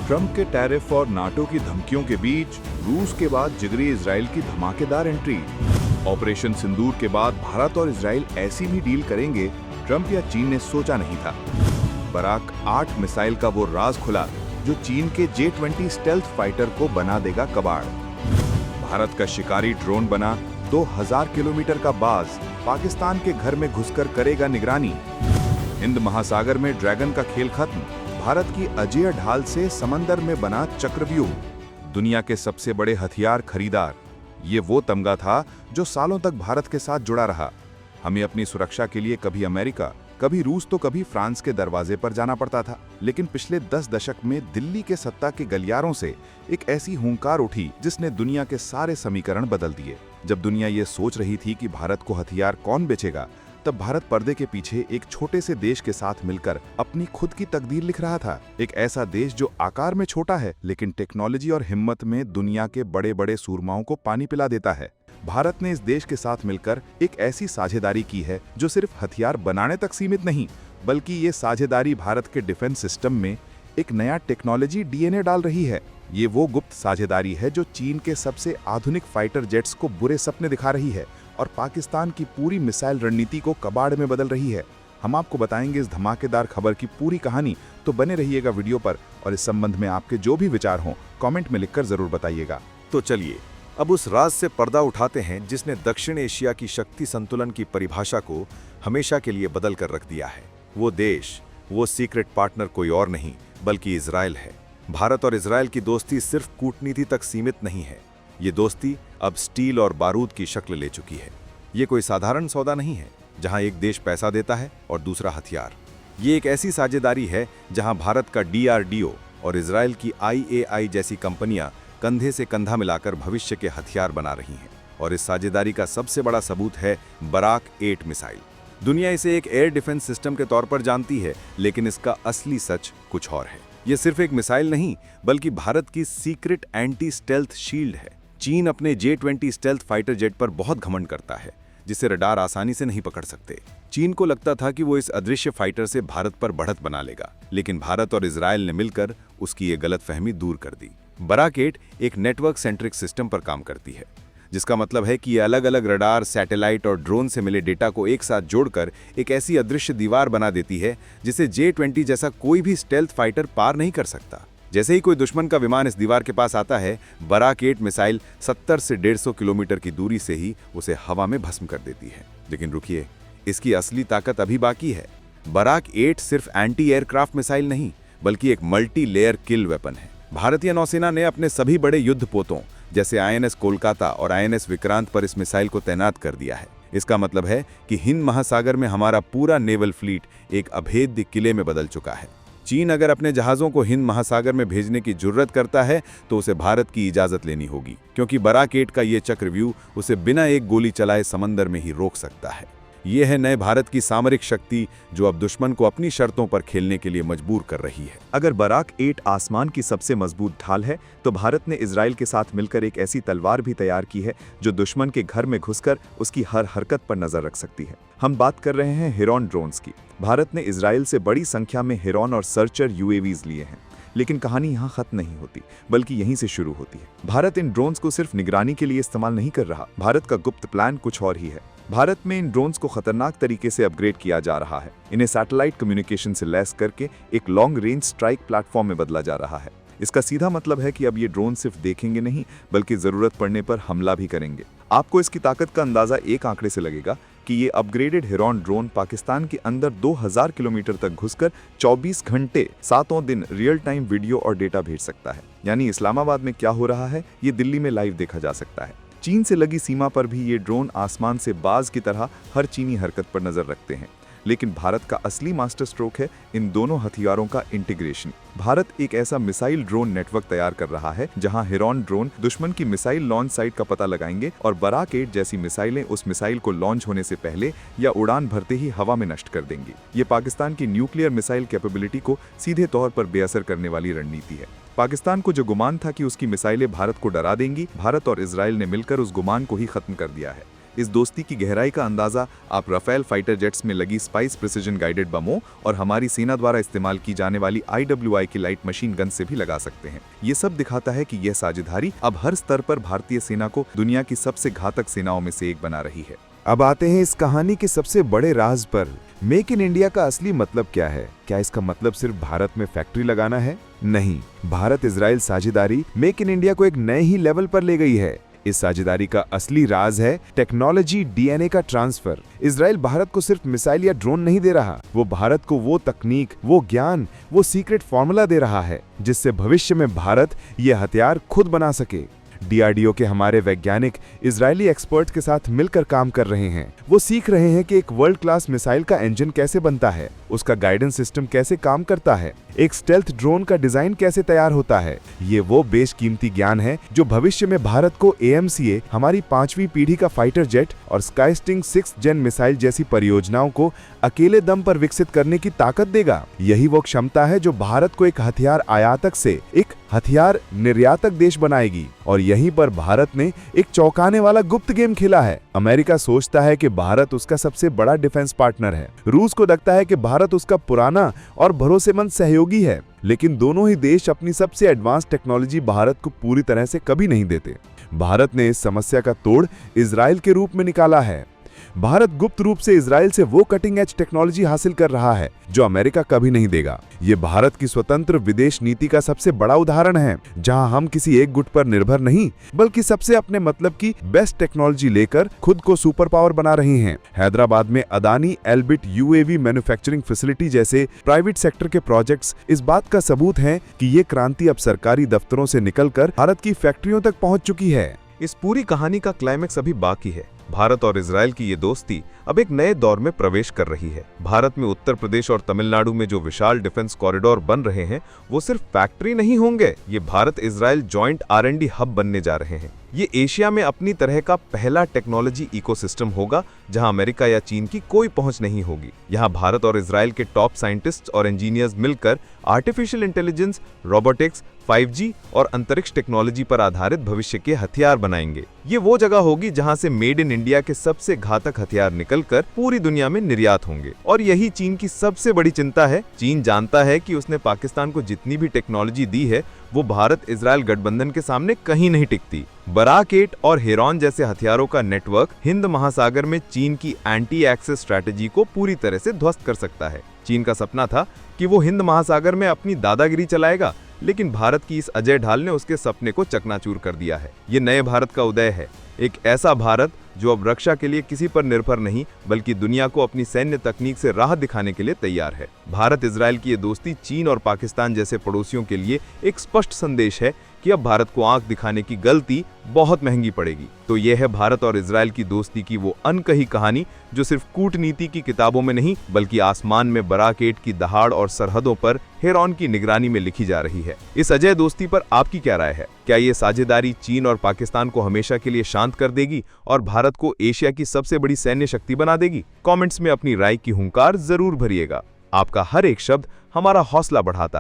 Trump के tariff और NATO की धमकियों के बीच रूस के बाद जिगरी इजराइल की धमाकेदार एंट्री। ऑपरेशन सिंदूर के बाद भारत और इजराइल ऐसी भी डील करेंगे ट्रंप या चीन ने सोचा नहीं था। बराक 8 मिसाइल का वो राज खुला जो चीन के J-20 स्टेल्थ फाइटर को बना देगा कबाड़। भारत का शिकारी ड्रोन बना 2000 किलोमीटर का बाज पाकिस्तान के घर में घुसकर करेगा निगरानी। हिंद महासागर में ड्रैगन का खेल खत्म, भारत की अजेय ढाल से समंदर में बना चक्रव्यूह। दुनिया के सबसे बड़े हथियार खरीदार, ये वो तमगा था जो सालों तक भारत के साथ जुड़ा रहा। हमें अपनी सुरक्षा के लिए कभी अमेरिका, कभी रूस तो कभी फ्रांस के दरवाजे पर जाना पड़ता था, लेकिन पिछले 10 दशक में दिल्ली के सत्ता के गलियारों से एक ऐसी हुंकार उठी जिसने दुनिया के सारे समीकरण बदल दिए। जब दुनिया ये सोच रही थी कि भारत को हथियार कौन बेचेगा, तब भारत पर्दे के पीछे एक छोटे से देश के साथ मिलकर अपनी खुद की तकदीर लिख रहा था। एक ऐसा देश जो आकार में छोटा है लेकिन टेक्नोलॉजी और हिम्मत में दुनिया के बड़े बड़े सूरमाओं को पानी पिला देता है। भारत ने इस देश के साथ मिलकर एक ऐसी साझेदारी की है जो सिर्फ हथियार बनाने तक सीमित नहीं, बल्कि ये साझेदारी भारत के डिफेंस सिस्टम में एक नया टेक्नोलॉजी डीएनए डाल रही है। ये वो गुप्त साझेदारी है जो चीन के सबसे आधुनिक फाइटर जेट्स को बुरे सपने दिखा रही है और पाकिस्तान की पूरी मिसाइल रणनीति को कबाड़ में बदल रही है। हम आपको बताएंगे इस धमाकेदार खबर की पूरी कहानी, तो बने रहिएगा वीडियो पर और इस संबंध में आपके जो भी विचार हों कमेंट में लिखकर जरूर बताइएगा। तो चलिए अब उस राज से पर्दा उठाते हैं जिसने दक्षिण एशिया की शक्ति संतुलन की परिभाषा को हमेशा के लिए बदल कर रख दिया है। वो देश, वो सीक्रेट पार्टनर कोई और नहीं बल्कि इजराइल है। भारत और इजराइल की दोस्ती सिर्फ कूटनीति तक सीमित नहीं है, ये दोस्ती अब स्टील और बारूद की शक्ल ले चुकी है। ये कोई साधारण सौदा नहीं है जहां एक देश पैसा देता है और दूसरा हथियार। ये एक ऐसी साझेदारी है जहां भारत का DRDO और इजराइल की IAI जैसी कंपनियां कंधे से कंधा मिलाकर भविष्य के हथियार बना रही हैं। और इस साझेदारी का सबसे बड़ा सबूत है बराक 8 मिसाइल। दुनिया इसे एक एयर डिफेंस सिस्टम के तौर पर जानती है, लेकिन इसका असली सच कुछ और है। ये सिर्फ एक मिसाइल नहीं बल्कि भारत की सीक्रेट एंटी स्टेल्थ शील्ड है। चीन अपने J-20 स्टेल्थ फाइटर जेट पर बहुत घमंड करता है, जिसे रडार आसानी से नहीं पकड़ सकते। चीन को लगता था कि वो इस अदृश्य फाइटर से भारत पर बढ़त बना लेगा, लेकिन भारत और इजराइल ने मिलकर उसकी ये गलतफहमी दूर कर दी। बराक 8 एक नेटवर्क सेंट्रिक सिस्टम पर काम करती है, जिसका मतलब है कि ये अलग अलग रडार, सैटेलाइट और ड्रोन से मिले डेटा को एक साथ जोड़कर एक ऐसी अदृश्य दीवार बना देती है जिसे J-20 जैसा कोई भी स्टेल्थ फाइटर पार नहीं कर सकता। जैसे ही कोई दुश्मन का विमान इस दीवार के पास आता है, बराक 8 मिसाइल 70 से 150 किलोमीटर की दूरी से ही उसे हवा में भस्म कर देती है। लेकिन रुकिए, इसकी असली ताकत अभी बाकी है। बराक 8 सिर्फ एंटी एयरक्राफ्ट मिसाइल नहीं बल्कि एक मल्टी लेयर किल वेपन है। भारतीय नौसेना ने अपने सभी बड़े युद्धपोतों जैसे INS कोलकाता और INS विक्रांत पर इस मिसाइल को तैनात कर दिया है। इसका मतलब है कि हिंद महासागर में हमारा पूरा नेवल फ्लीट एक अभेद्य किले में बदल चुका है। चीन अगर अपने जहाजों को हिंद महासागर में भेजने की जुर्रत करता है तो उसे भारत की इजाजत लेनी होगी, क्योंकि बराक 8 का ये चक्रव्यूह उसे बिना एक गोली चलाए समंदर में ही रोक सकता है। ये है नए भारत की सामरिक शक्ति जो अब दुश्मन को अपनी शर्तों पर खेलने के लिए मजबूर कर रही है। अगर बराक 8 आसमान की सबसे मजबूत ढाल है, तो भारत ने इजराइल के साथ मिलकर एक ऐसी तलवार भी तैयार की है जो दुश्मन के घर में घुसकर उसकी हर हरकत पर नजर रख सकती है। हम बात कर रहे हैं हिरॉन ड्रोन्स की। भारत ने इजराइल से बड़ी संख्या में हिरॉन और सर्चर UAVs लिए हैं, लेकिन कहानी यहाँ खत्म नहीं होती बल्कि यहीं से शुरू होती है। भारत इन ड्रोन्स को सिर्फ निगरानी के लिए इस्तेमाल नहीं कर रहा, भारत का गुप्त प्लान कुछ और ही है। भारत में इन ड्रोन्स को खतरनाक तरीके से अपग्रेड किया जा रहा है। इन्हें सैटेलाइट कम्युनिकेशन से लैस करके एक लॉन्ग रेंज स्ट्राइक प्लेटफॉर्म में बदला जा रहा है। इसका सीधा मतलब है कि अब ये ड्रोन सिर्फ देखेंगे नहीं बल्कि जरूरत पड़ने पर हमला भी करेंगे। आपको इसकी ताकत का अंदाजा एक आंकड़े से लगेगा कि ये अपग्रेडेड हिरॉन ड्रोन पाकिस्तान के अंदर 2000 किलोमीटर तक घुसकर 24 घंटे 7 दिन रियल टाइम वीडियो और डेटा भेज सकता है। यानी इस्लामाबाद में क्या हो रहा है ये दिल्ली में लाइव देखा जा सकता है। चीन से लगी सीमा पर भी ये ड्रोन आसमान से बाज की तरह हर चीनी हरकत पर नजर रखते हैं। लेकिन भारत का असली मास्टर स्ट्रोक है इन दोनों हथियारों का इंटीग्रेशन। भारत एक ऐसा मिसाइल ड्रोन नेटवर्क तैयार कर रहा है जहां हिरॉन ड्रोन दुश्मन की मिसाइल लॉन्च साइट का पता लगाएंगे और बराक 8 जैसी मिसाइलें उस मिसाइल को लॉन्च होने से पहले या उड़ान भरते ही हवा में नष्ट कर देंगी। ये पाकिस्तान की न्यूक्लियर मिसाइल कैपेबिलिटी को सीधे तौर पर बेअसर करने वाली रणनीति है। पाकिस्तान को जो गुमान था कि उसकी मिसाइलें भारत को डरा देंगी, भारत और इजराइल ने मिलकर उस गुमान को ही खत्म कर दिया है। इस दोस्ती की गहराई का अंदाजा आप राफेल फाइटर जेट्स में लगी स्पाइस प्रिसिजन गाइडेड बमों और हमारी सेना द्वारा इस्तेमाल की जाने वाली IWI की लाइट मशीन गन से भी लगा सकते हैं। ये सब दिखाता है कि यह साझेदारी अब हर स्तर पर भारतीय सेना को दुनिया की सबसे घातक सेनाओं में से एक बना रही है। अब आते हैं इस कहानी के सबसे बड़े राज पर। मेक इन इंडिया का असली मतलब क्या है? क्या इसका मतलब सिर्फ भारत में फैक्ट्री लगाना है? नहीं, भारत इजराइल साझेदारी मेक इन इंडिया को एक नए ही लेवल पर ले गई है। इस साझेदारी का असली राज है टेक्नोलॉजी DNA का ट्रांसफर। इजराइल भारत को सिर्फ मिसाइल या ड्रोन नहीं दे रहा, वो भारत को वो तकनीक, वो ज्ञान, वो सीक्रेट फॉर्मूला दे रहा है जिससे भविष्य में भारत ये हथियार खुद बना सके। DRDO के हमारे वैज्ञानिक इजरायली एक्सपर्ट्स के साथ मिलकर काम कर रहे हैं। वो सीख रहे हैं कि एक वर्ल्ड क्लास मिसाइल का इंजन कैसे बनता है, उसका गाइडेंस सिस्टम कैसे काम करता है, एक स्टेल्थ ड्रोन का डिजाइन कैसे तैयार होता है। ये वो बेशकीमती ज्ञान है जो भविष्य में भारत को AMCA, हमारी 5वीं पीढ़ी का फाइटर जेट और स्काईस्टिंग 6th जेन मिसाइल जैसी परियोजनाओं को अकेले दम पर विकसित करने की ताकत देगा। यही वो क्षमता है जो भारत को एक हथियार आयातक से एक हथियार निर्यातक देश बनाएगी। और यहीं पर भारत ने एक चौंकाने वाला गुप्त गेम खेला है। अमेरिका सोचता है कि भारत उसका सबसे बड़ा डिफेंस पार्टनर है, रूस को लगता है कि भारत उसका पुराना और भरोसेमंद सहयोगी है, लेकिन दोनों ही देश अपनी सबसे एडवांस टेक्नोलॉजी भारत को पूरी तरह से कभी नहीं देते। भारत ने इस समस्या का तोड़ इजराइल के रूप में निकाला है। भारत गुप्त रूप से इजराइल से वो कटिंग एज टेक्नोलॉजी हासिल कर रहा है जो अमेरिका कभी नहीं देगा। ये भारत की स्वतंत्र विदेश नीति का सबसे बड़ा उदाहरण है, जहां हम किसी एक गुट पर निर्भर नहीं बल्कि सबसे अपने मतलब की बेस्ट टेक्नोलॉजी लेकर खुद को सुपर पावर बना रहे हैं। हैदराबाद में Adani Elbit UAV manufacturing facility जैसे प्राइवेट सेक्टर के प्रोजेक्ट्स इस बात का सबूत हैं कि ये क्रांति अब सरकारी दफ्तरों से निकलकर भारत की फैक्ट्रियों तक पहुंच चुकी है। इस पूरी कहानी का क्लाइमेक्स अभी बाकी है। भारत और इजराइल की ये दोस्ती अब एक नए दौर में प्रवेश कर रही है। भारत में उत्तर प्रदेश और तमिलनाडु में जो विशाल डिफेंस कॉरिडोर बन रहे हैं वो सिर्फ फैक्ट्री नहीं होंगे, ये Bharat Israel joint R&D hub बनने जा रहे हैं। ये एशिया में अपनी तरह का पहला टेक्नोलॉजी इकोसिस्टम होगा जहां अमेरिका या चीन की कोई पहुंच नहीं होगी। यहां भारत और इजराइल के टॉप साइंटिस्ट्स और इंजीनियर्स मिलकर आर्टिफिशियल इंटेलिजेंस, रोबोटिक्स, 5G और अंतरिक्ष टेक्नोलॉजी पर आधारित भविष्य के हथियार बनाएंगे। ये वो जगह होगी जहां से मेड इन इंडिया के सबसे घातक हथियार निकलकर पूरी दुनिया में निर्यात होंगे। और यही चीन की सबसे बड़ी चिंता है। चीन जानता है कि उसने पाकिस्तान को जितनी भी टेक्नोलॉजी दी है वो भारत इजराइल गठबंधन के सामने कहीं नहीं टिकती। बराक 8 और हेरॉन जैसे हथियारों का नेटवर्क हिंद महासागर में चीन की एंटी एक्सेस स्ट्रैटेजी को पूरी तरह से ध्वस्त कर सकता है। चीन का सपना था कि वो हिंद महासागर में अपनी दादागिरी चलाएगा, लेकिन भारत की इस अजय ढाल ने उसके सपने को चकनाचूर कर दिया है। ये नए भारत का उदय है, एक ऐसा भारत जो अब रक्षा के लिए किसी पर निर्भर नहीं बल्कि दुनिया को अपनी सैन्य तकनीक से राह दिखाने के लिए तैयार है। भारत इजराइल की ये दोस्ती चीन और पाकिस्तान जैसे पड़ोसियों के लिए एक स्पष्ट संदेश है कि अब भारत को आंख दिखाने की गलती बहुत महंगी पड़ेगी। तो यह है भारत और इजराइल की दोस्ती की वो अनकही कहानी जो सिर्फ कूटनीति की किताबों में नहीं बल्कि आसमान में बराक 8 की दहाड़ और सरहदों पर हेरॉन की निगरानी में लिखी जा रही है। इस अजय दोस्ती पर आपकी क्या राय है? क्या ये साझेदारी चीन और पाकिस्तान को हमेशा के लिए शांत कर देगी और भारत को एशिया की सबसे बड़ी सैन्य शक्ति बना देगी? कमेंट्स में अपनी राय की हुंकार जरूर भरिएगा। आपका हर एक शब्द हमारा हौसला बढ़ाता है।